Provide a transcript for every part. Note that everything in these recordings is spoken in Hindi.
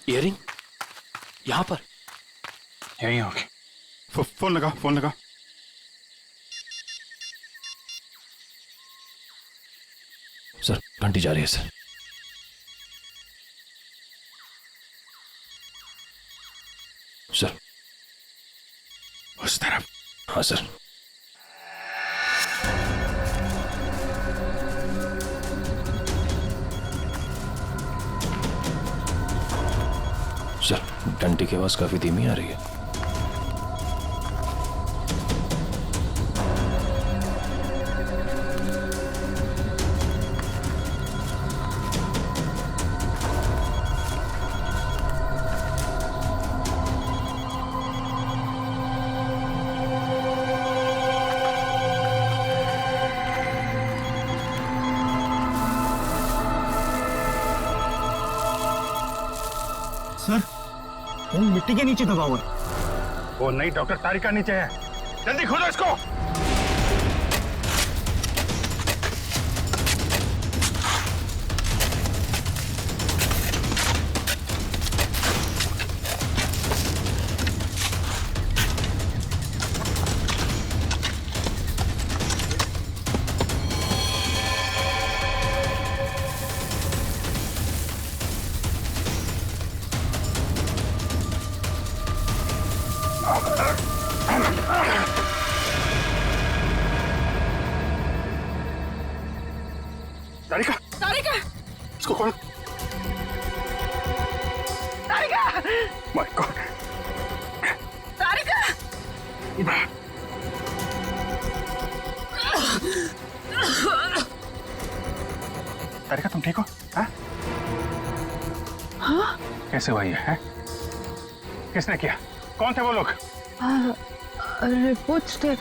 इयरिंग यहाँ पर यहीं होगी। फोन लगा, फोन लगा। सर घंटी जा रही है सर। सर उस तरफ। हाँ सर। सर घंटी की आवाज काफी धीमी आ रही है। सर वो मिट्टी के नीचे दबा हुआ है। वो नहीं, डॉक्टर तारिका नीचे है। जल्दी खोलो इसको। तारिका, तारिका, इसको खोलो। तारिका, माय गॉड। तारिका, तारिका तुम ठीक हो? हाँ? हाँ? कैसे हुआ ये है? किसने किया? कौन थे वो लोग? रिपोर्ट्स थे,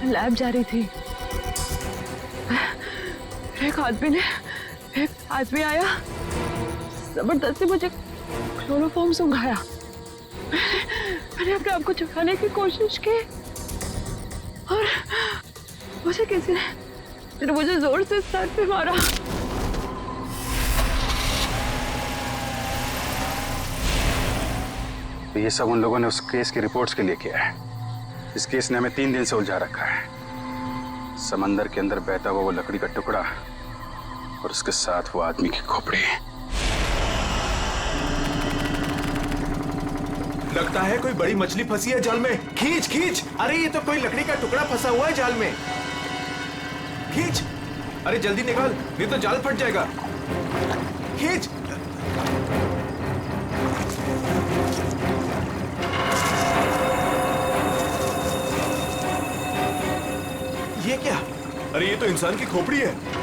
लैब जा रही थी। एक आदमी आया, जबरदस्ती मुझे क्लोरोफॉर्म सुंघाया। मैंने अपने आप को छुपाने की कोशिश की और किसी ने मुझे जोर से सर पे मारा। ये सब उन लोगों ने उस केस की रिपोर्ट्स के लिए किया है। इस केस ने हमें 3 दिन से उलझा रखा है। समंदर के अंदर बहता हुआ वो लकड़ी का टुकड़ा और उसके साथ वो आदमी की खोपड़ी। लगता है कोई बड़ी मछली फंसी है जाल में। खींच खींच। अरे ये तो कोई लकड़ी का टुकड़ा फंसा हुआ है जाल में। खींच, अरे जल्दी निकाल, नहीं तो जाल फट जाएगा। खींच। ये क्या? अरे ये तो इंसान की खोपड़ी है।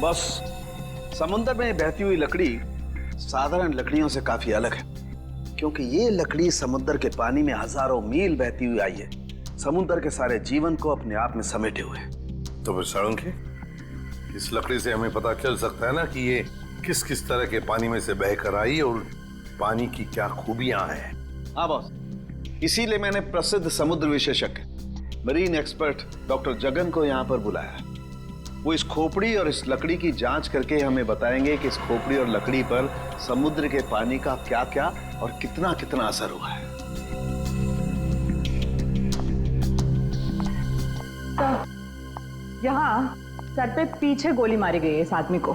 बस समुद्र में बहती हुई लकड़ी साधारण लकड़ियों से काफी अलग है, क्योंकि ये लकड़ी समुद्र के पानी में हजारों मील बहती हुई आई है, समुद्र के सारे जीवन को अपने आप में समेटे हुए। तो फिर साळुंखे, इस लकड़ी से हमें पता चल सकता है ना कि ये किस किस तरह के पानी में से बहकर आई और पानी की क्या खूबियां हैं। हाँ बॉस, इसीलिए मैंने प्रसिद्ध समुद्र विशेषज्ञ मरीन एक्सपर्ट डॉक्टर जगन को यहाँ पर बुलाया। वो इस खोपड़ी और इस लकड़ी की जांच करके हमें बताएंगे कि इस खोपड़ी और लकड़ी पर समुद्र के पानी का क्या क्या और कितना कितना असर हुआ है। तो यहाँ सर पे पीछे गोली मारी गई है इस आदमी को।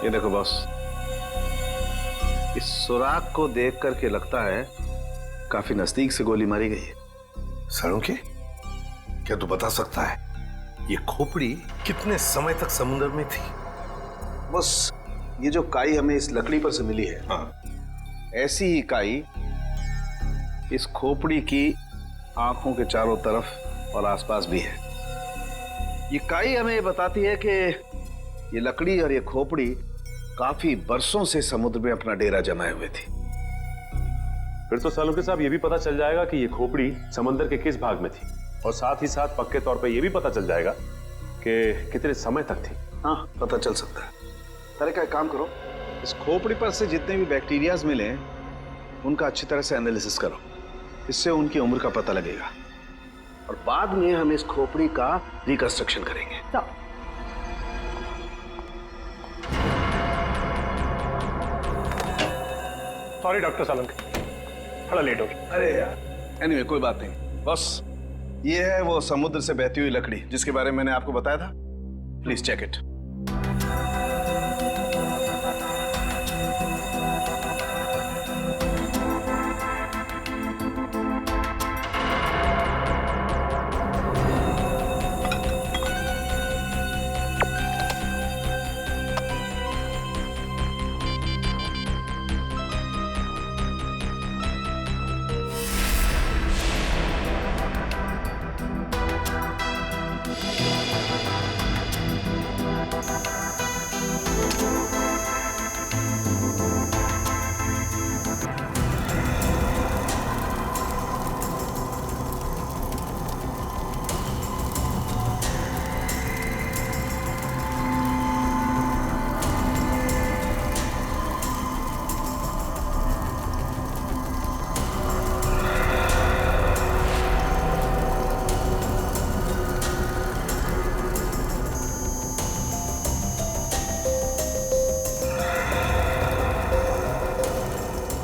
ये देखो बॉस, इस सुराग को देख करके लगता है काफी नजदीक से गोली मारी गई है। साळुंखे, क्या तू बता सकता है ये खोपड़ी कितने समय तक समुद्र में थी? बस ये जो काई हमें इस लकड़ी पर से मिली है, हाँ, ऐसी ही काई इस खोपड़ी की आंखों के चारों तरफ और आसपास भी है। ये काई हमें ये बताती है कि ये लकड़ी और ये खोपड़ी काफी बरसों से समुद्र में अपना डेरा जमाए हुए थी। फिर तो सालों के साहब ये भी पता चल जाएगा कि ये खोपड़ी समंदर के किस भाग में थी, और साथ ही साथ पक्के तौर पे ये भी पता चल जाएगा कि कितने समय तक थी। हाँ, पता चल सकता है। तरह का एक काम करो, इस खोपड़ी पर से जितने भी बैक्टीरियाज मिले उनका अच्छी तरह से एनालिसिस करो, इससे उनकी उम्र का पता लगेगा और बाद में हम इस खोपड़ी का रिकंस्ट्रक्शन करेंगे। सॉरी डॉक्टर सालुंखे, थोड़ा लेट हो गया। अरे यार, एनीवे कोई बात नहीं। बस ये है वो समुद्र से बहती हुई लकड़ी जिसके बारे में मैंने आपको बताया था। Please check it.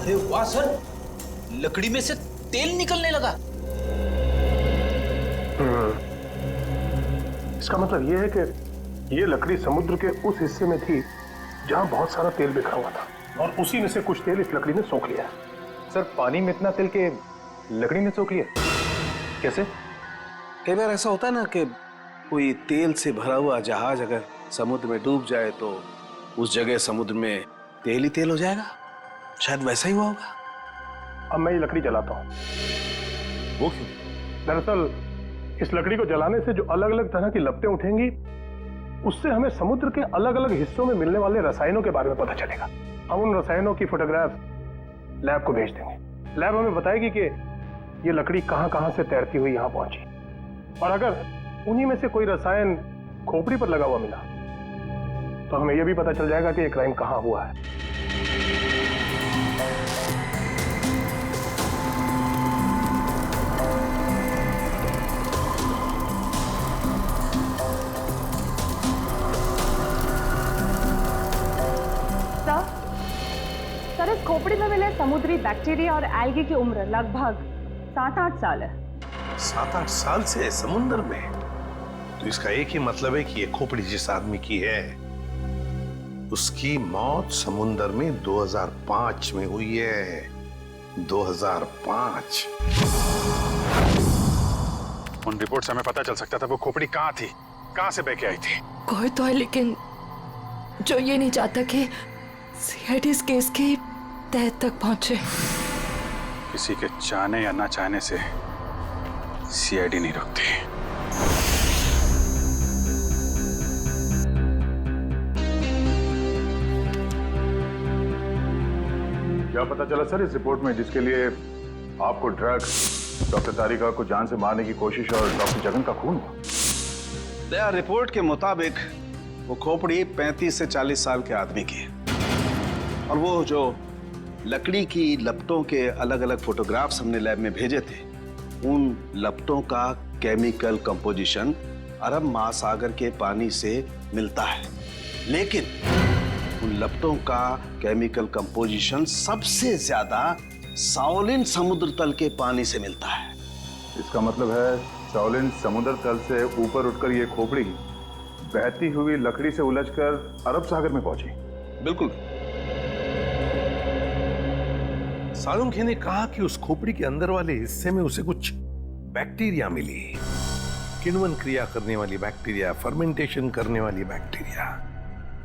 अरे वाह सर, लकड़ी में से तेल निकलने लगा। इसका मतलब ये है कि ये लकड़ी समुद्र के उस हिस्से में थी जहां बहुत सारा तेल बिखरा हुआ था, और उसी में से कुछ तेल इस लकड़ी ने सोख लिया। सर पानी में इतना तेल के लकड़ी ने सोख लिया कैसे? कई बार ऐसा होता है ना कि कोई तेल से भरा हुआ जहाज अगर समुद्र में डूब जाए तो उस जगह समुद्र में तेल ही तेल हो जाएगा। शायद वैसा ही हुआ होगा। अब मैं ये लकड़ी जलाता हूँ। वो क्यों? दरअसल इस लकड़ी को जलाने से जो अलग अलग तरह की लपटें उठेंगी उससे हमें समुद्र के अलग अलग हिस्सों में मिलने वाले रसायनों के बारे में पता चलेगा। हम उन रसायनों की फोटोग्राफ लैब को भेज देंगे। लैब हमें बताएगी कि ये लकड़ी कहां कहां से तैरती हुई यहां पहुंची, और अगर उन्हीं में से कोई रसायन खोपड़ी पर लगा हुआ मिला तो हमें यह भी पता चल जाएगा कि ये क्राइम कहां हुआ है। सर, इस खोपड़ी में मिले समुद्री बैक्टीरिया और एल्गी की उम्र लगभग 7-8 साल है। 7-8 साल से समुद्र में? तो इसका एक ही मतलब है कि ये खोपड़ी जिस आदमी की है उसकी मौत समुद्र में 2005 में हुई है। 2005। उन रिपोर्ट से हमें पता चल सकता था वो खोपड़ी कहाँ थी, कहाँ से बह के आई थी। कोई तो है लेकिन जो ये नहीं चाहता कि सीआईडी इस केस की तह तक पहुंचे। किसी के चाहने या ना चाहने से सीआईडी नहीं रुकती। क्या पता चला सर इस रिपोर्ट में, जिसके लिए आपको ड्रग्स, डॉक्टर तारिका को जान से मारने की कोशिश और डॉक्टर जगन का खून हुआ? रिपोर्ट के मुताबिक वो खोपड़ी 35 से 40 साल के आदमी की है, और वो जो लकड़ी की लपटों के अलग अलग फोटोग्राफ्स हमने लैब में भेजे थे, उन लपटों का केमिकल कंपोजिशन अरब महासागर के पानी से मिलता है, लेकिन उन लपटों का केमिकल कंपोजिशन सबसे ज्यादा शाओलिन समुद्र तल के पानी से मिलता है। इसका मतलब है शाओलिन समुद्र तल से ऊपर उठकर ये खोपड़ी बहती हुई लकड़ी से उलझकर अरब सागर में पहुंची। बिल्कुल। सालुंखे ने कहा कि उस खोपड़ी के अंदर वाले हिस्से में उसे कुछ बैक्टीरिया मिली, किण्वन क्रिया करने वाली बैक्टीरिया, फर्मेंटेशन करने वाली बैक्टीरिया।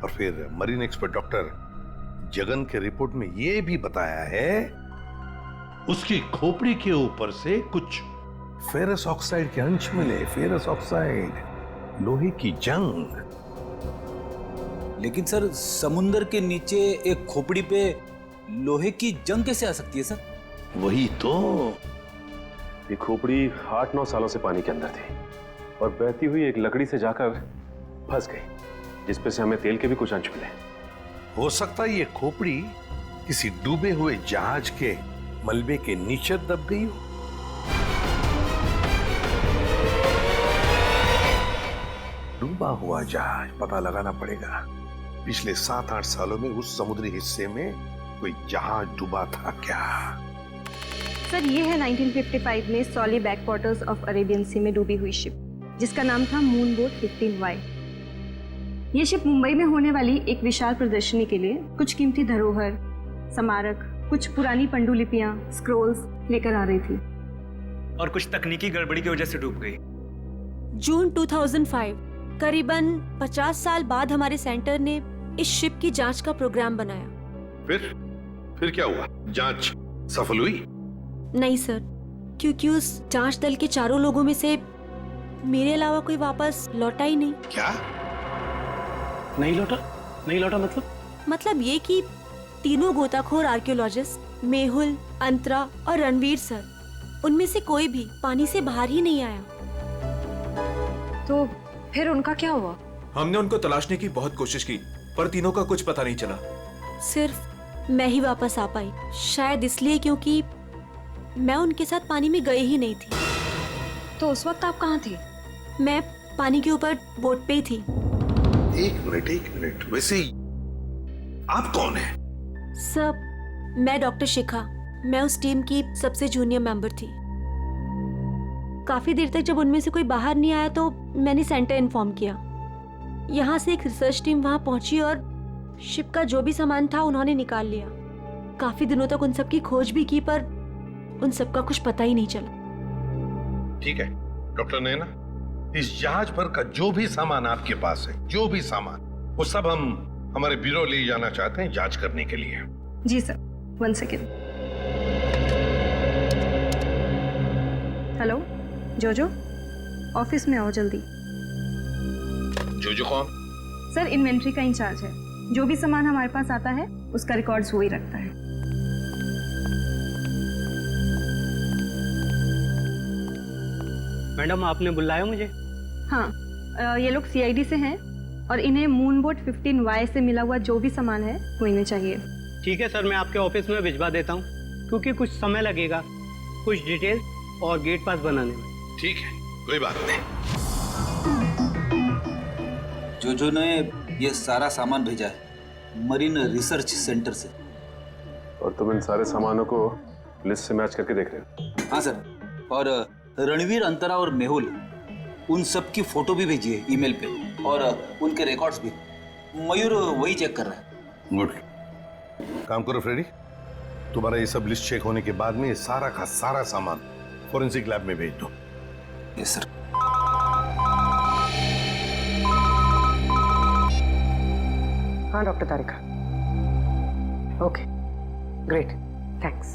और फिर मरीन एक्सपर्ट डॉक्टर जगन के रिपोर्ट में यह भी बताया है उसकी खोपड़ी के ऊपर से कुछ फेरस ऑक्साइड के अंश मिले, फेरस ऑक्साइड, लोहे की जंग। लेकिन सर समुंदर के नीचे एक खोपड़ी पे लोहे की जंग कैसे आ सकती है सर? वही तो। ये खोपड़ी 8-9 सालों से पानी के अंदर थी और बहती हुई एक लकड़ी से जाकर फंस गई, जिसपे से हमें तेल के भी कुछ अंश मिले। हो सकता है ये खोपड़ी किसी डूबे हुए जहाज के मलबे के नीचे दब गई हो। डूबा हुआ जहाज, पता लगाना पड़ेगा पिछले 7-8 सालों में उस समुद्री हिस्से में कोई जहाज डूबा था क्या। सर ये है 1955 में सॉली बैकवाटर्स ऑफ अरेबियन सी में डूबी हुई शिप, जिसका नाम था मून बोट 15Y। ये शिप मुंबई में होने वाली एक विशाल प्रदर्शनी के लिए कुछ कीमती धरोहर, स्मारक, कुछ पुरानी पंडुलिपियां, स्क्रोल्स लेकर आ रही थी और कुछ तकनीकी गड़बड़ी की वजह से डूब गई। जून 2005, करीबन 50 साल बाद हमारे सेंटर ने इस शिप की जांच का प्रोग्राम बनाया। फिर क्या हुआ? जांच सफल हुई? नहीं सर, क्योंकि उस जांच दल के चारों लोगों में से मेरे अलावा कोई वापस लौटा ही नहीं। क्या? नहीं लौटा मतलब ये कि तीनों गोताखोर आर्कियोलॉजिस्ट मेहुल, अंतरा और रणवीर सर, उनमें से कोई भी पानी से बाहर ही नहीं आया। तो फिर उनका क्या हुआ? हमने उनको तलाशने की बहुत कोशिश की, पर तीनों का कुछ पता नहीं चला। सिर्फ मैं ही वापस आ पाई, शायद इसलिए क्योंकि मैं उनके साथ पानी में गई ही नहीं थी। तो उस वक्त आप कहाँ थी? मैं पानी के ऊपर बोट पे ही थी। एक मिनट, वैसे आप कौन है? सब, मैं डॉक्टर शिखा, मैं उस टीम की सबसे जूनियर मेंबर थी। काफी देर तक जब उनमें से कोई बाहर नहीं आया तो मैंने सेंटर इन्फॉर्म किया। यहाँ से एक रिसर्च टीम वहां पहुंची और शिप का जो भी सामान था उन्होंने निकाल लिया। काफी दिनों तक उन सब की खोज भी की, पर उन सब का कुछ पता ही नहीं चला। ठीक है डॉक्टर नैना, इस जहाज पर का जो भी सामान आपके पास है, जो भी सामान, वो सब हम हमारे ब्यूरो ले जाना चाहते हैं जांच करने के लिए। जी सर, 1 सेकेंड। हेलो जोजो, ऑफिस में आओ जल्दी। जोजो कौन? सर इन्वेंट्री का इंचार्ज है, जो भी सामान हमारे पास आता है उसका रिकॉर्ड्स वो ही रखता है। मैडम आपने बुलाया मुझे? हाँ, ये लोग सीआईडी से हैं और इन्हें मून बोट 15Y से मिला हुआ जो भी सामान है वो इन्हें चाहिए। ठीक है सर, मैं आपके ऑफिस में भिजवा देता हूँ, क्योंकि कुछ समय लगेगा कुछ डिटेल और गेट पास बनाने में। ठीक है, कोई बात नहीं। जो ने ये सारा सामान भेजा है मरीन रिसर्च सेंटर से। और तुम इन सारे सामानों को लिस्ट से मैच करके देख रहे हो? हाँ सर, और रणवीर, अंतरा और मेहुल, उन सब की फोटो भी भेजी है ईमेल पे, और उनके रिकॉर्ड्स भी। मयूर वही चेक कर रहा है। गुड काम करो फ्रेडी, तुम्हारा ये सब लिस्ट चेक होने के बाद में ये सारा का सारा सामान फोरेंसिक लैब में भेज दो। Yes sir. हाँ डॉक्टर तारिका, ओके ग्रेट, थैंक्स।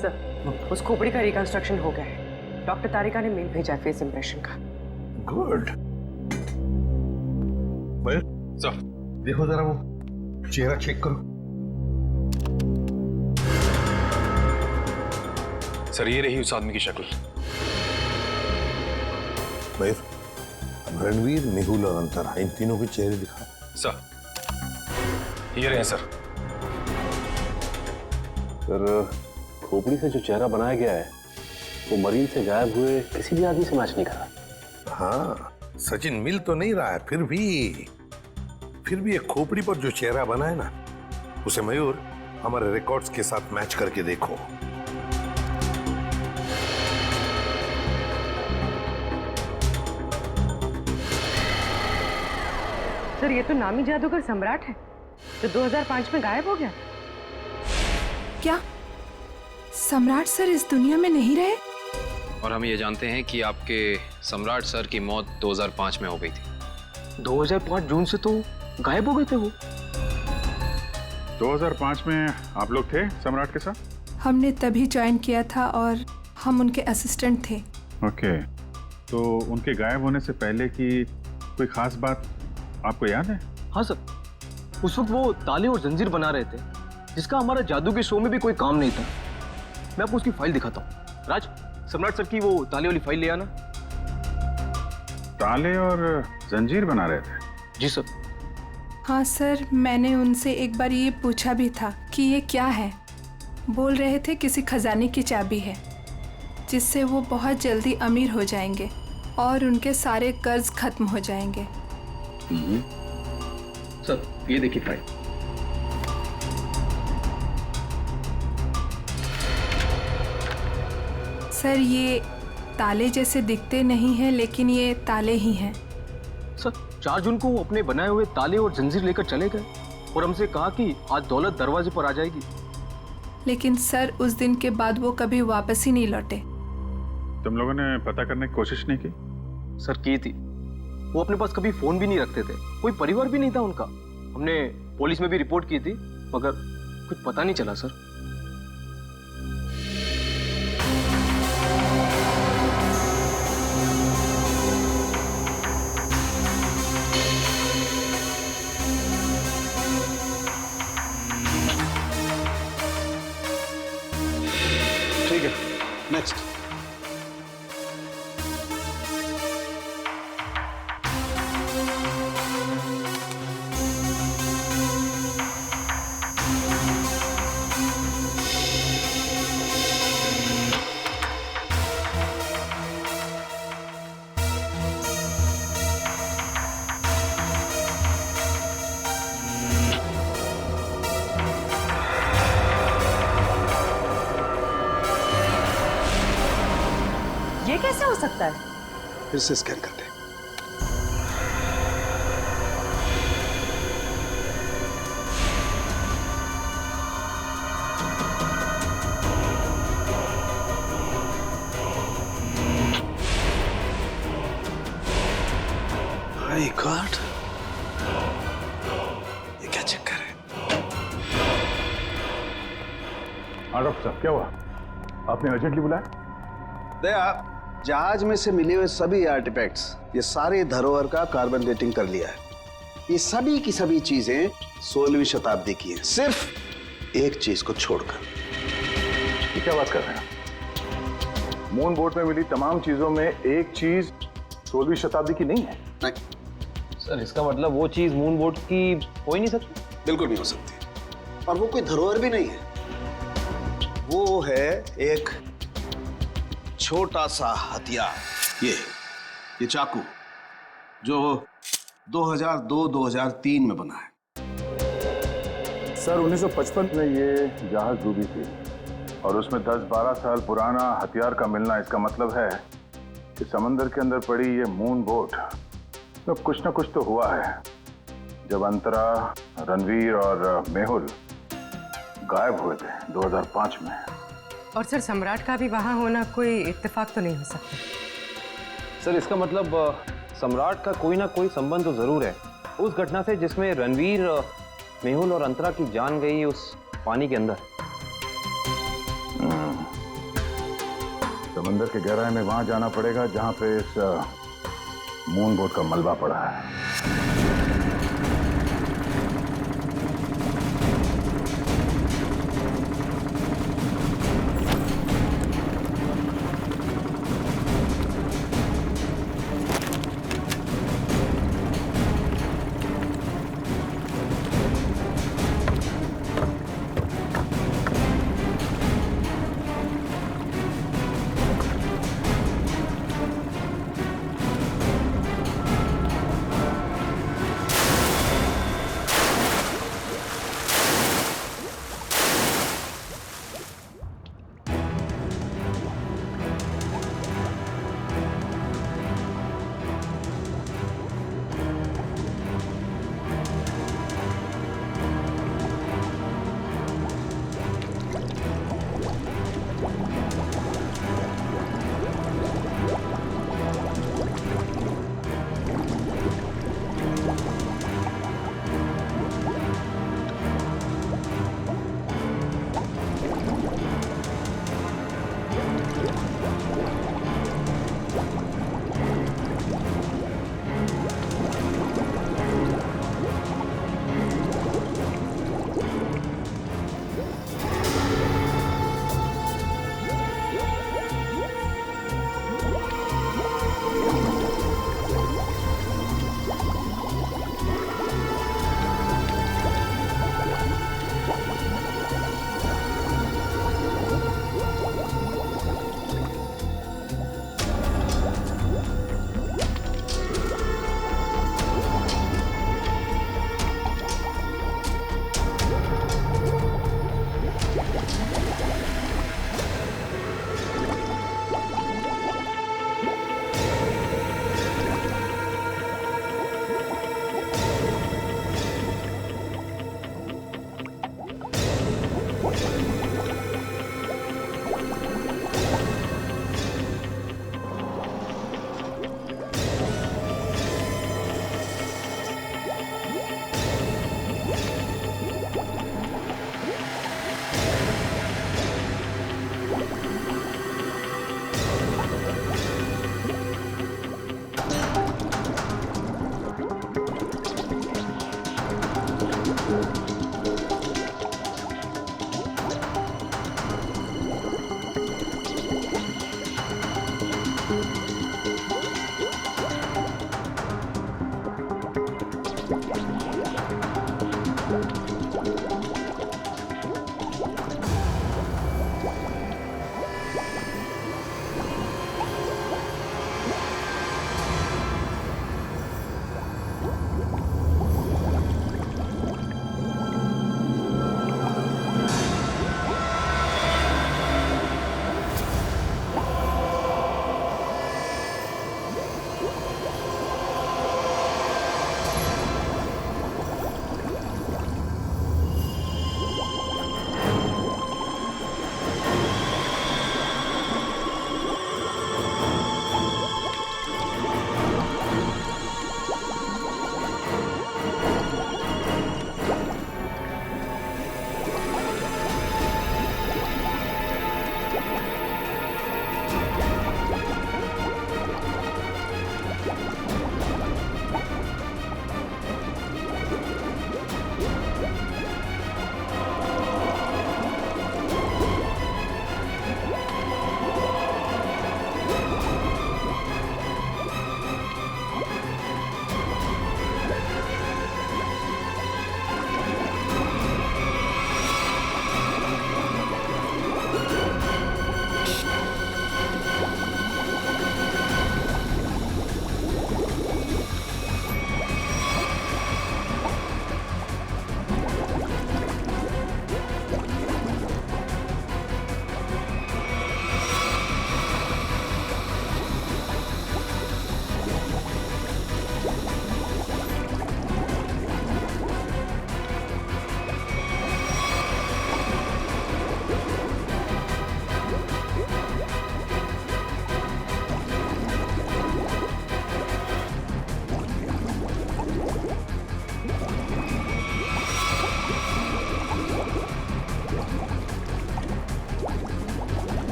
सर उस खोपड़ी का रिकंस्ट्रक्शन हो गया है, डॉक्टर तारिका ने मेल भेजा फेस इंप्रेशन का। गुड। सर देखो जरा वो चेहरा चेक करो। सर ये रही उस आदमी की शक्ल। मयूर, रणवीर, मेहुल और अंतरा, इन तीनों के चेहरे दिखा। सर ये रहे सर। सर खोपड़ी से जो चेहरा बनाया गया है वो मरीन से गायब हुए किसी भी आदमी से मैच नहीं करा। हाँ सचिन, मिल तो नहीं रहा है, फिर भी एक खोपड़ी पर जो चेहरा बना है ना, उसे मयूर हमारे रिकॉर्ड्स के साथ मैच करके देखो। सर ये तो नामी जादूगर सम्राट है जो 2005 में गायब हो गया। क्या सम्राट सर इस दुनिया में नहीं रहे? और हम ये जानते हैं कि आपके सम्राट सर की मौत 2005 में हो गई थी। 2005 जून से तो गायब हो गए थे वो। 2005 में आप लोग थे सम्राट के साथ? हमने तभी ज्वाइन किया था और हम उनके असिस्टेंट थे। ओके, तो उनके गायब होने से पहले की कोई खास बात आपको याद है? हाँ सर, उस वक्त वो ताले और जंजीर बना रहे थे, जिसका हमारा जादू के शो में भी कोई काम नहीं था। मैं आपको उसकी फाइल दिखाता हूँ। राज, सम्राट सर की वो ताले वाली फाइल ले आना। ताले और जंजीर बना रहे थे? जी सर। हाँ सर, मैंने उनसे एक बार ये पूछा भी था कि ये क्या है। बोल रहे थे किसी खजाने की चाबी है, जिससे वो बहुत जल्दी अमीर हो जाएंगे और उनके सारे कर्ज खत्म हो जाएंगे। सर, ये देखिए फाइल। सर, ये ताले जैसे दिखते नहीं हैं, लेकिन ये ताले ही हैं। सर, 4 जून को वो अपने बनाए हुए ताले और जंजीर लेकर चले गए और हमसे कहा कि आज दौलत दरवाजे पर आ जाएगी। लेकिन सर, उस दिन के बाद वो कभी वापस ही नहीं लौटे। तुम लोगों ने पता करने की कोशिश नहीं की? सर, की थी। वो अपने पास कभी फोन भी नहीं रखते थे, कोई परिवार भी नहीं था उनका। हमने पुलिस में भी रिपोर्ट की थी, मगर कुछ पता नहीं चला सर। ठीक है, नेक्स्ट। ये कैसे हो सकता है? फिर से स्कैन करते हैं। माय गॉड, ये क्या चक्कर है? डॉक्टर साहब, क्या हुआ? आपने अर्जेंटली बुलाया? दया, जहाज में से मिले हुए सभी आर्टिफैक्ट्स, ये सारे धरोहर का कार्बन डेटिंग कर लिया है। ये सभी की सभी चीजें 16वीं शताब्दी की हैं, सिर्फ एक चीज को छोड़कर। ये क्या बात कर रहे हैं? मून बोट में मिली तमाम चीजों में एक चीज 16वीं शताब्दी की नहीं है? नहीं सर, इसका मतलब वो चीज मून बोट की हो ही नहीं सकती? बिल्कुल नहीं हो सकती। और वो कोई धरोहर भी नहीं है, वो है एक छोटा सा हथियार। ये चाकू जो 2002-2003 में बना है। सर, 1955 में ये जहाज डूबी थी और उसमें 10-12 साल पुराना हथियार का मिलना, इसका मतलब है कि समंदर के अंदर पड़ी ये मून बोट में कुछ ना कुछ तो हुआ है। जब अंतरा, रणवीर और मेहुल गायब हुए थे 2005 में। और सर, सम्राट का भी वहां होना कोई इत्तेफाक तो नहीं हो सकता। सर, इसका मतलब सम्राट का कोई ना कोई संबंध तो जरूर है उस घटना से जिसमें रणवीर, मेहुल और अंतरा की जान गई उस पानी के अंदर। समंदर के गहराई में वहां जाना पड़ेगा जहां पे इस मून बोट का मलबा पड़ा है।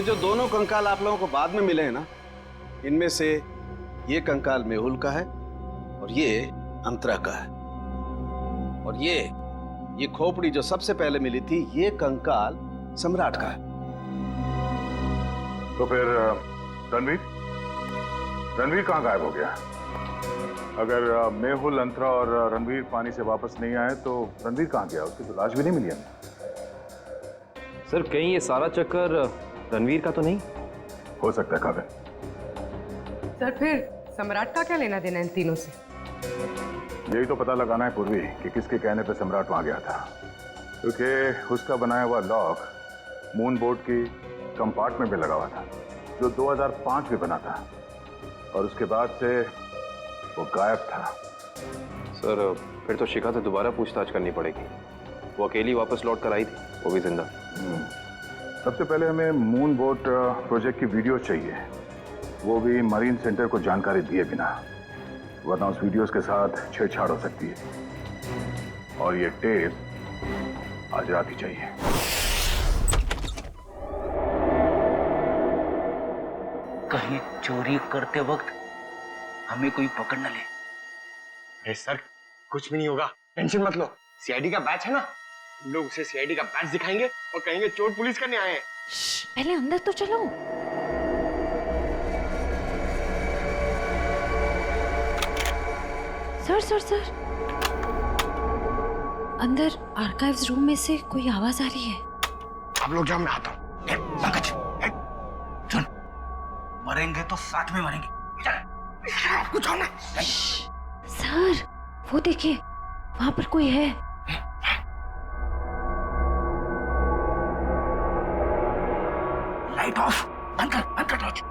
ये जो दोनों कंकाल आप लोगों को बाद में मिले हैं ना, इनमें से ये कंकाल मेहुल का है और ये अंतरा का है, और ये खोपड़ी जो सबसे पहले मिली थी, ये कंकाल सम्राट का है। तो फिर रणवीर कहाँ गायब हो गया? अगर मेहुल, अंतरा और रणवीर पानी से वापस नहीं आए तो रणवीर कहाँ गया? उसकी तो लाश भी नहीं मिली हमें। सर कहीं ये सारा चक्कर रणवीर का तो नहीं हो सकता है काबिल। सर फिर सम्राट का क्या लेना देना इन तीनों से? यही तो पता लगाना है पूर्वी कि किसके कहने पे सम्राट वहां गया था, क्योंकि उसका बनाया हुआ लॉक मून बोर्ड की कंपार्टमेंट में लगा हुआ था, जो 2005 में बना था, और उसके बाद से वो गायब था। सर फिर तो शिखा से दोबारा पूछताछ करनी पड़ेगी। वो अकेली वापस लौट कर आई थी, वो भी जिंदा। सबसे पहले हमें मून बोट प्रोजेक्ट की वीडियो चाहिए, वो भी मरीन सेंटर को जानकारी दिए बिना, वरना उस वीडियोस के साथ छेड़छाड़ हो सकती है। और ये टेप आज रात ही चाहिए। कहीं चोरी करते वक्त हमें कोई पकड़ न ले। अरे सर कुछ भी नहीं होगा, टेंशन मत लो। सीआईडी का बैच है ना, हम लोग उसे सीआईडी का बैच दिखाएंगे और कहेंगे चोर पुलिस करने आए हैं। पहले अंदर तो चलो। सर अंदर आर्काइव्स रूम में से कोई आवाज आ रही है। आप लोग जाओ, मैं आता हूँ। सुन, मरेंगे तो साथ में मरेंगे। आपको जाओ ना। सर वो देखिए, वहां पर कोई है। लाइट ऑफ, अंदर टॉर्च।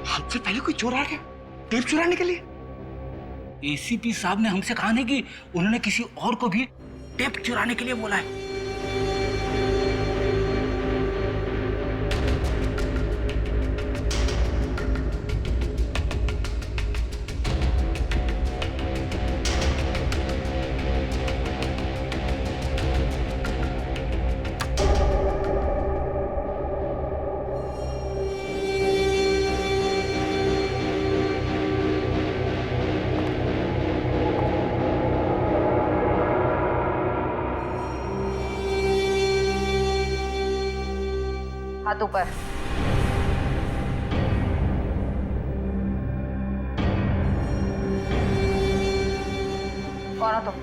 हमसे पहले कोई चोर आ गया टेप चुराने के लिए। एसीपी साहब ने हमसे कहा नहीं कि उन्होंने किसी और को भी टेप चुराने के लिए बोला है। हाथ ऊपर। कौन हो तुम?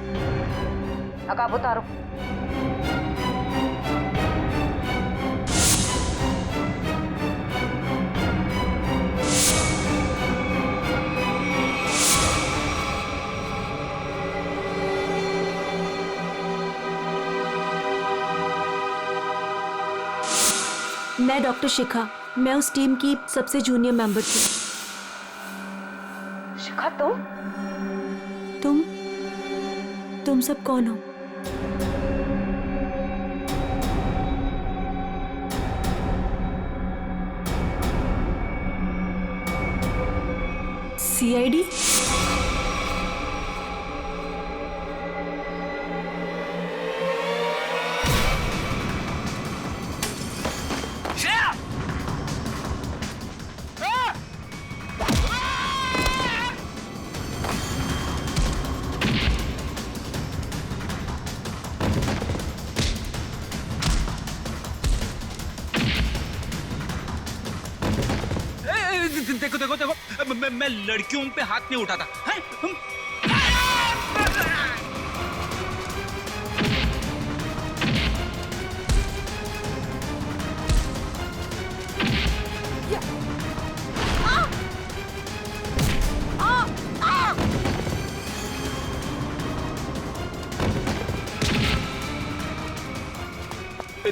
नकाब उतारो। मैं डॉक्टर शिखा, मैं उस टीम की सबसे जूनियर मेंबर थी। शिखा तुम सब कौन हो? सीआईडी? देखो मैं लड़कियों पे हाथ नहीं उठाता है?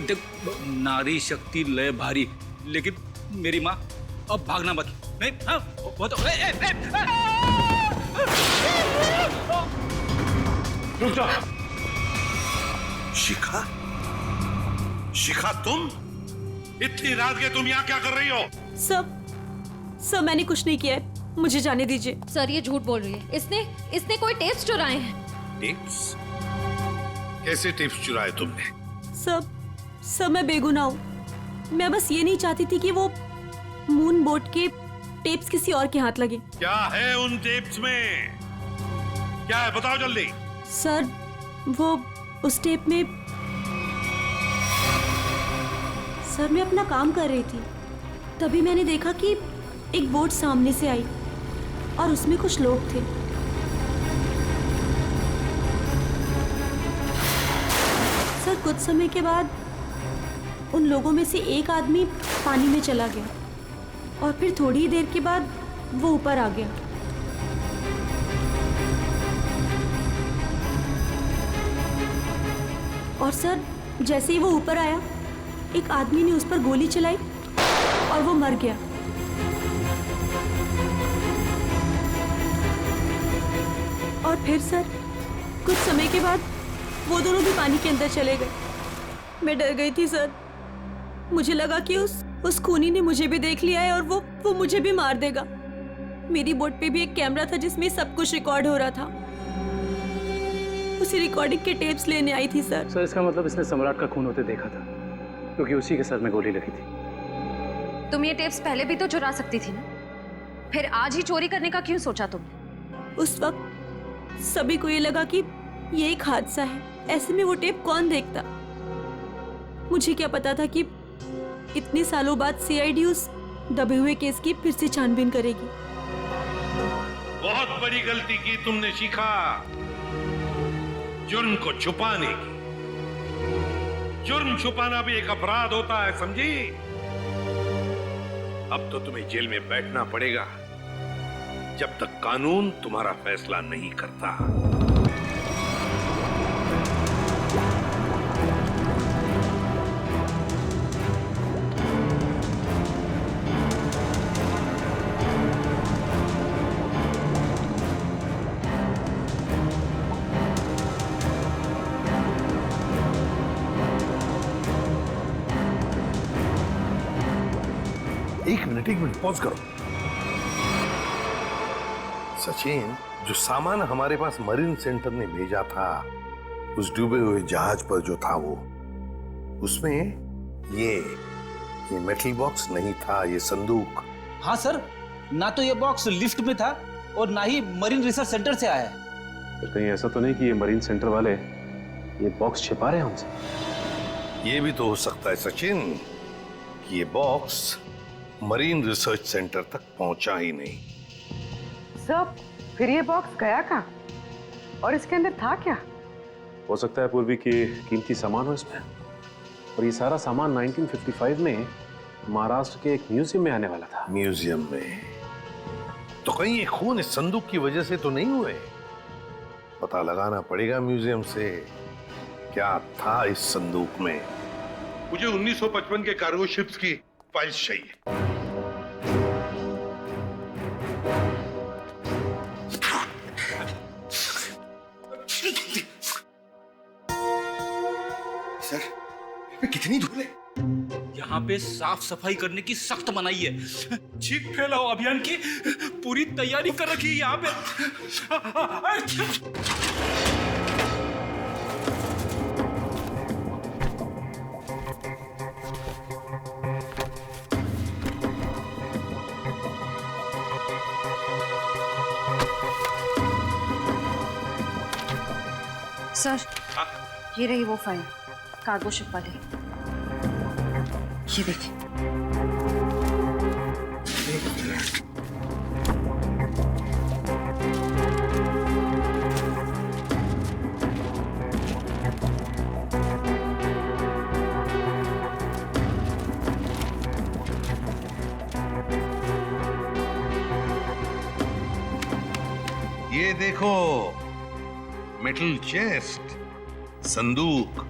देख, नारी शक्ति लय भारी, लेकिन मेरी माँ अब भागना मत। नहीं, हाँ, वो तो रुक जा। शिखा, शिखा तुम इतनी रात के तुम यहाँ क्या कर रही हो? सब मैंने कुछ नहीं किया है, मुझे जाने दीजिए। सर ये झूठ बोल रही है, इसने कोई टेप्स चुराए हैं। टेप्स? कैसे टिप्स चुराए तुमने? सब मैं बेगुनाह हूँ। मैं बस ये नहीं चाहती थी कि वो मून बोट के टेप्स किसी और के हाथ लगे। क्या है उन टेप्स में? क्या है बताओ जल्दी। सर वो उस टेप में सर मैं अपना काम कर रही थी, तभी मैंने देखा कि एक बोट सामने से आई और उसमें कुछ लोग थे। सर कुछ समय के बाद उन लोगों में से एक आदमी पानी में चला गया और फिर थोड़ी ही देर के बाद वो ऊपर आ गया। और सर जैसे ही वो ऊपर आया, एक आदमी ने उस पर गोली चलाई और वो मर गया। और फिर सर कुछ समय के बाद वो दोनों भी पानी के अंदर चले गए। मैं डर गई थी सर, मुझे लगा कि उस खूनी ने मुझे भी देख लिया है और वो मुझे भी मार देगा। मेरी बोट पे भी एक कैमरा था जिसमें सब कुछ रिकॉर्ड हो रहा था। उसी रिकॉर्डिंग के टेप्स लेने आई थी सर। सर इसका मतलब इसने सम्राट का खून होते देखा था, क्योंकि उसी के सर में गोली लगी थी। तुम ये टेप्स पहले भी तो चुरा सकती थी ना, फिर आज ही चोरी करने का क्यों सोचा तुम? उस वक्त सभी को ये लगा कि ये एक हादसा है, ऐसे में वो टेप कौन देखता। मुझे क्या पता था कि इतने सालों बाद सीआईडी उस दबे हुए केस की फिर से छानबीन करेगी। बहुत बड़ी गलती की तुमने शिखा, जुर्म को छुपाने की। जुर्म छुपाना भी एक अपराध होता है, समझी? अब तो तुम्हें जेल में बैठना पड़ेगा जब तक कानून तुम्हारा फैसला नहीं करता। एक मिनट पॉज करो। सचिन, जो सामान हमारे पास मरीन सेंटर ने भेजा था उस डूबे हुए जहाज पर जो था वो, उसमें ये मेटल बॉक्स नहीं था, ये संदूक। हाँ सर, ना तो ये बॉक्स लिफ्ट में था और ना ही मरीन रिसर्च सेंटर से आया है। फिर कहीं ऐसा तो नहीं कि ये मरीन सेंटर वाले ये बॉक्स छिपा रहे हैं हमसे? ये भी तो हो सकता है सचिन कि ये बॉक्स मरीन रिसर्च सेंटर तक पहुंचा ही नहीं। सब फिर ये बॉक्स गया कहाँ और इसके अंदर था क्या? हो सकता है पूर्वी की कीमती सामान हो इसमें, और ये सारा सामान 1955 में महाराष्ट्र के एक म्यूजियम में आने वाला था। म्यूजियम में? तो कहीं ये खून इस संदूक की वजह से तो नहीं हुए? पता लगाना पड़ेगा म्यूजियम से क्या था इस संदूक में। मुझे 1955 के कार्गो शिप्स की फाइल्स चाहिए। सर, कितनी धूल है? यहाँ पे साफ सफाई करने की सख्त मनाही है। चीख फैलाओ अभियान की पूरी तैयारी कर रखी है यहाँ पे। सर, ये रही वो फाइल, कार्गो शिप वाली। ये देखिए। ये देखो, मेटल चेस्ट, संदूक,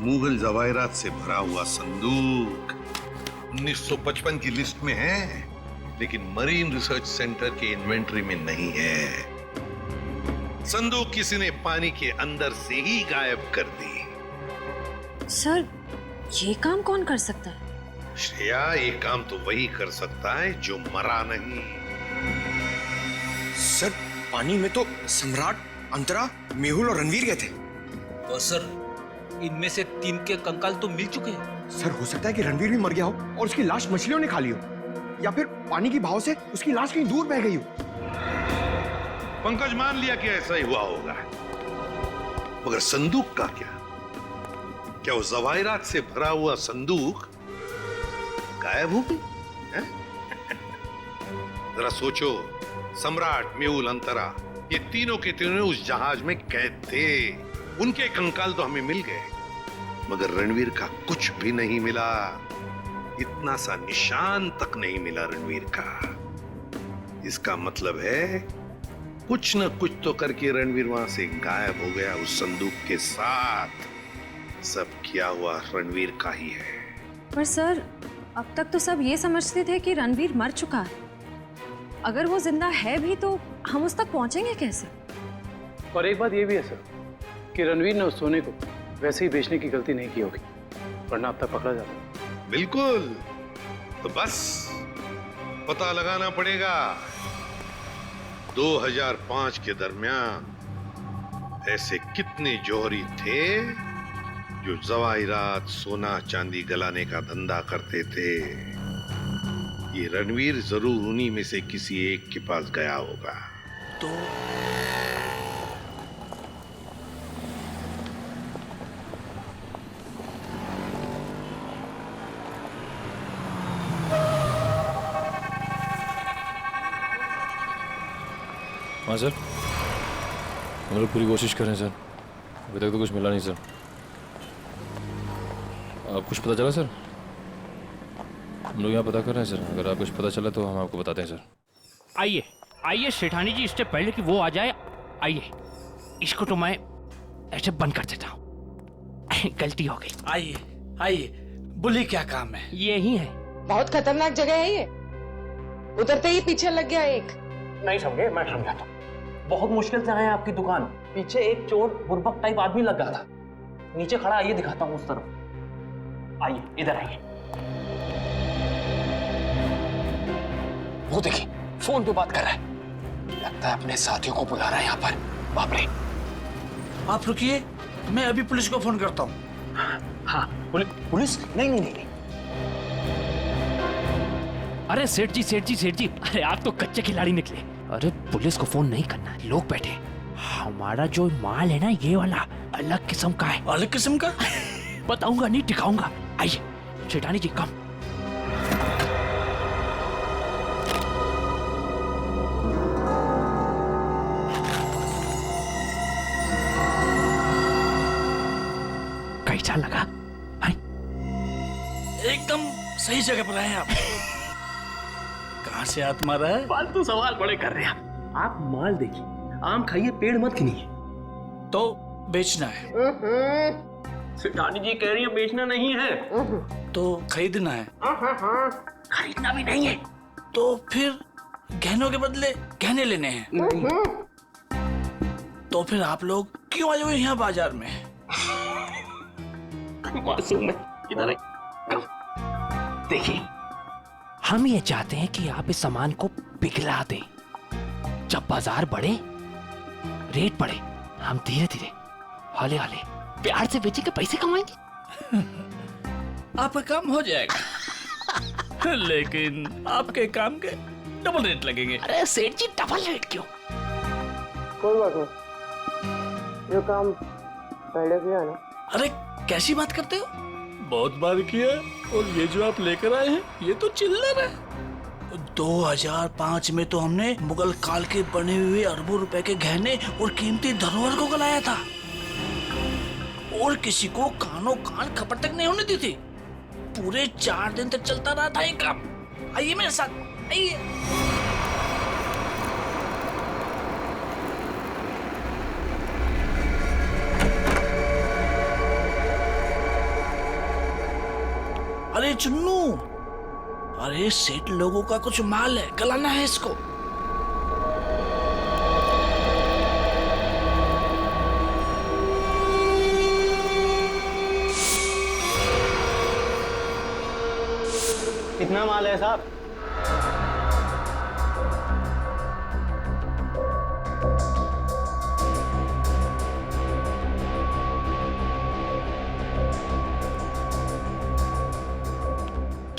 मुगल जवाहरात से भरा हुआ संदूक 1955 की लिस्ट में है, लेकिन मरीन रिसर्च सेंटर के इन्वेंटरी में नहीं है। संदूक किसी ने पानी के अंदर से ही गायब कर दी। सर, ये काम कौन कर सकता है? श्रेया, ये काम तो वही कर सकता है जो मरा नहीं। सर, पानी में तो सम्राट, अंतरा, मेहुल और रणवीर गए थे। और सर, इनमें से 3 के कंकाल तो मिल चुके हैं। सर, हो सकता है कि रणवीर भी मर गया हो और उसकी लाश मछलियों ने खा ली हो, या फिर पानी की बहाव से उसकी लाश कहीं दूर बह गई हो। पंकज मान लिया कि ऐसा ही हुआ होगा, मगर संदूक का क्या? क्या वो जवाहिरात से भरा हुआ संदूक गायब हो गई? जरा सोचो, सम्राट, मेहुल, अंतरा, ये तीनों के तीनों उस जहाज में कैद थे। उनके कंकाल तो हमें मिल गए, मगर रणवीर का कुछ भी नहीं मिला। इतना सा निशान तक नहीं मिला रणवीर का। इसका मतलब है कुछ न कुछ तो करके रणवीर वहां से गायब हो गया उस संदूक के साथ। सब किया हुआ रणवीर का ही है। पर सर, अब तक तो सब ये समझते थे कि रणवीर मर चुका है। अगर वो जिंदा है भी तो हम उस तक पहुंचेंगे कैसे? और एक बात ये भी है सर कि रणवीर ने उस सोने को वैसे ही बेचने की गलती नहीं की होगी, वरना अब तक पकड़ा जाता। बिल्कुल, तो बस पता लगाना पड़ेगा। 2005 के दरमियान ऐसे कितने जौहरी थे जो जवाहिरात, सोना चांदी गलाने का धंधा करते थे। ये रणवीर जरूर उन्हीं में से किसी एक के पास गया होगा। तो हाँ सर, हम लोग पूरी कोशिश कर रहे हैं सर। अभी तक तो कुछ मिला नहीं सर। आप कुछ पता चला सर? हम लोग यहाँ पता कर रहे हैं सर। अगर आप कुछ पता चला तो हम आपको बताते हैं सर। आइए आइए सेठानी जी, इससे पहले कि वो आ जाए, आइए इसको तो मैं ऐसे बंद कर देता हूँ। गलती हो गई। आइए आइए, बोलिए क्या काम है? यही है। बहुत खतरनाक जगह है ये, उतरते ही पीछे लग गया एक। नहीं समझे, मैं समझाता हूँ। बहुत मुश्किल से आए हैं आपकी दुकान। पीछे एक चोर बुर्बक टाइप आदमी लग गया था, नीचे खड़ा। आइए दिखाता हूँ उस तरफ। आइए इधर आइए। वो देखिए फोन पे बात कर रहा है। लगता है अपने साथियों को बुला रहा है यहाँ पर। बाप रे। आप रुकिए, मैं अभी पुलिस को फोन करता हूँ। हाँ पुलिस? नहीं। अरे सेठ जी, अरे आप तो कच्चे खिलाड़ी निकले। अरे पुलिस को फोन नहीं करना, लोग बैठे। हमारा जो माल है ना, ये वाला अलग किस्म का है। अलग किस्म का? बताऊंगा नहीं, दिखाऊंगा। आइए सेठानी जी, कम। कैसा लगा? एकदम सही जगह पर आए आप। कहाँ से हाथ मारा है? फालतू सवाल बड़े कर रहे हैं आप। माल देखिए, आम खाइए, पेड़ मत गिनिए। तो बेचना है? सेठानी जी कह रही है बेचना नहीं है। तो खरीदना है? खरीदना भी नहीं है। तो फिर गहनों के बदले गहने लेने हैं? तो फिर आप लोग क्यों आए हुए यहाँ बाजार में? मासूम है, इधर देखिए, हम ये चाहते हैं कि आप इस सामान को पिघला दें। जब बाजार बढ़े, रेट बढ़े, हम धीरे धीरे हौले हौले प्यार से बेचेंगे, पैसे कमाएंगे। आपका काम हो जाएगा। लेकिन आपके काम के डबल रेट लगेंगे। अरे सेठ जी, डबल रेट क्यों? कोई बात नहीं, ये काम पहले किया ना। अरे कैसी बात करते हो? बहुत बार किया, और ये जो आप लेकर आए हैं ये तो चिल्लर है। 2005 में तो हमने मुगल काल के बने हुए अरबों रुपए के गहने और कीमती धरोहर को गलाया था, और किसी को कानों कान खबर तक नहीं होने दी थी। पूरे 4 दिन तक चलता रहा था ये काम। आइए मेरे साथ, आइए। अरे चुन्नू, अरे सेठ लोगों का कुछ माल है, गलाना है इसको। कितना माल है साहब?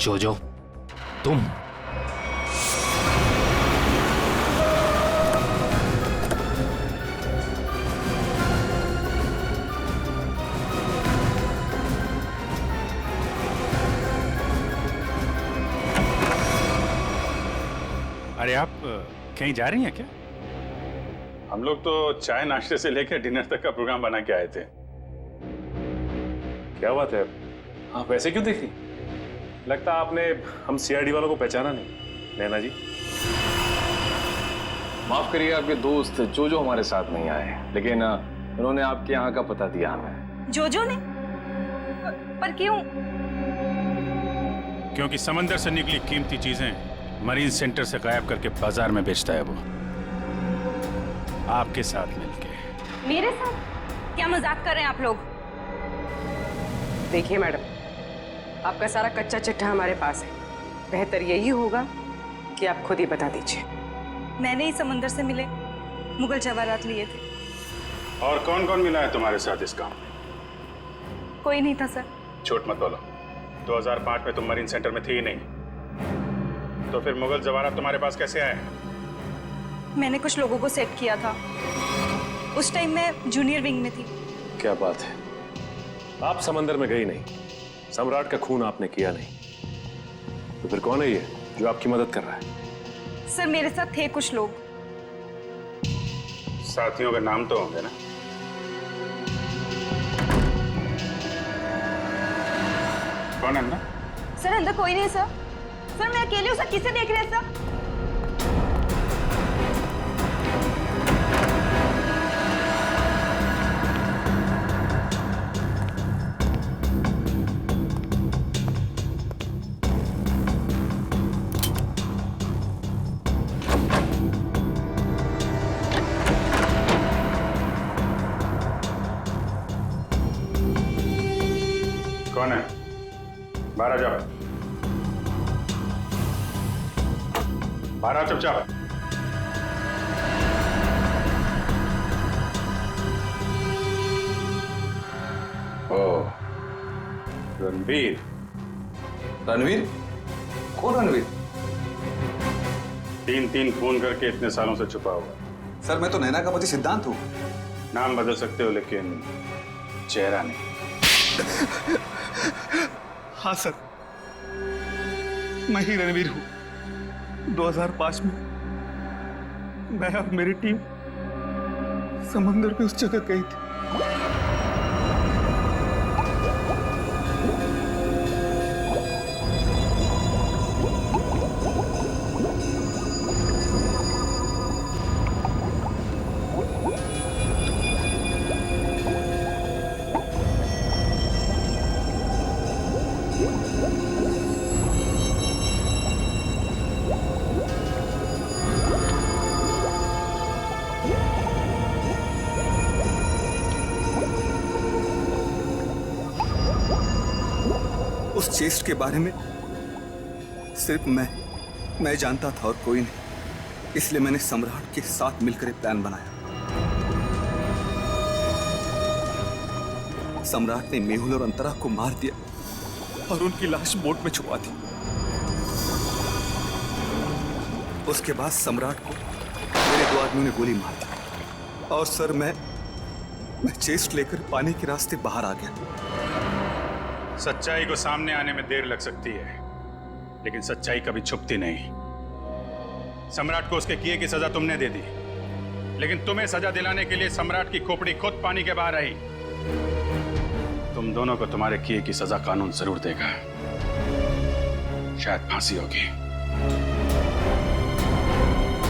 जोजो, तुम अरे आप कहीं जा रही हैं क्या? हम लोग तो चाय नाश्ते से लेकर डिनर तक का प्रोग्राम बना के आए थे। क्या बात है, आप वैसे क्यों देख रही? लगता आपने हम सीआईडी वालों को पहचाना नहीं। नैना जी, माफ करिए, आपके दोस्त जो हमारे साथ नहीं आए, लेकिन उन्होंने आपके यहाँ का पता दिया हमें। जोजो ने? पर क्यों? क्योंकि समंदर से निकली कीमती चीजें मरीन सेंटर से गायब करके बाजार में बेचता है वो, आपके साथ मिलके। मेरे साथ? क्या मजाक कर रहे हैं आप लोग? देखिए मैडम, आपका सारा कच्चा चिट्ठा हमारे पास है। बेहतर यही होगा कि आप खुद ही बता दीजिए। मैंने ही समंदर से मिले मुगल जवाहरात लिए थे। और कौन कौन मिला है तुम्हारे साथ इस काम में? कोई नहीं था सर। झूठ मत बोलो। 2005 में तुम मरीन सेंटर में थी ही नहीं, तो फिर मुगल जवाहरात तुम्हारे पास कैसे आए? मैंने कुछ लोगों को सेट किया था। उस टाइम मैं जूनियर विंग में थी। क्या बात है, आप समंदर में गई नहीं, सम्राट का खून आपने किया नहीं, तो फिर कौन है ये जो आपकी मदद कर रहा है? सर मेरे साथ थे कुछ लोग। साथियों के नाम तो होंगे ना? कौन है अंदर? सर अंदर कोई नहीं सर। सर मैं अकेले हूँ सर, किसे देख रहे हैं सर? कौन है? बाहर आ जाओ। बाहर आ चुपचाप। ओ, रणवीर। रणवीर? कौन रणवीर? 3 खून करके इतने सालों से छुपा हुआ। सर मैं तो नैना का पति सिद्धांत हूँ। नाम बदल सकते हो लेकिन चेहरा नहीं। हाँ सर, मैं ही रणवीर हूँ। 2005 में मैं और मेरी टीम समंदर पे उस जगह गई थी। उस चेस्ट के बारे में सिर्फ मैं जानता था और कोई नहीं, इसलिए मैंने सम्राट के साथ मिलकर एक प्लान बनाया। सम्राट ने मेहुल और अंतरा को मार दिया और उनकी लाश बोट में छुपा दी। उसके बाद सम्राट को मेरे 2 आदमियों ने गोली मार दी और सर मैं चेस्ट लेकर पानी के रास्ते बाहर आ गया। सच्चाई को सामने आने में देर लग सकती है, लेकिन सच्चाई कभी छुपती नहीं। सम्राट को उसके किए की सजा तुमने दे दी, लेकिन तुम्हें सजा दिलाने के लिए सम्राट की खोपड़ी खुद पानी के बाहर आई। तुम दोनों को तुम्हारे किए की सजा कानून जरूर देगा, शायद फांसी होगी।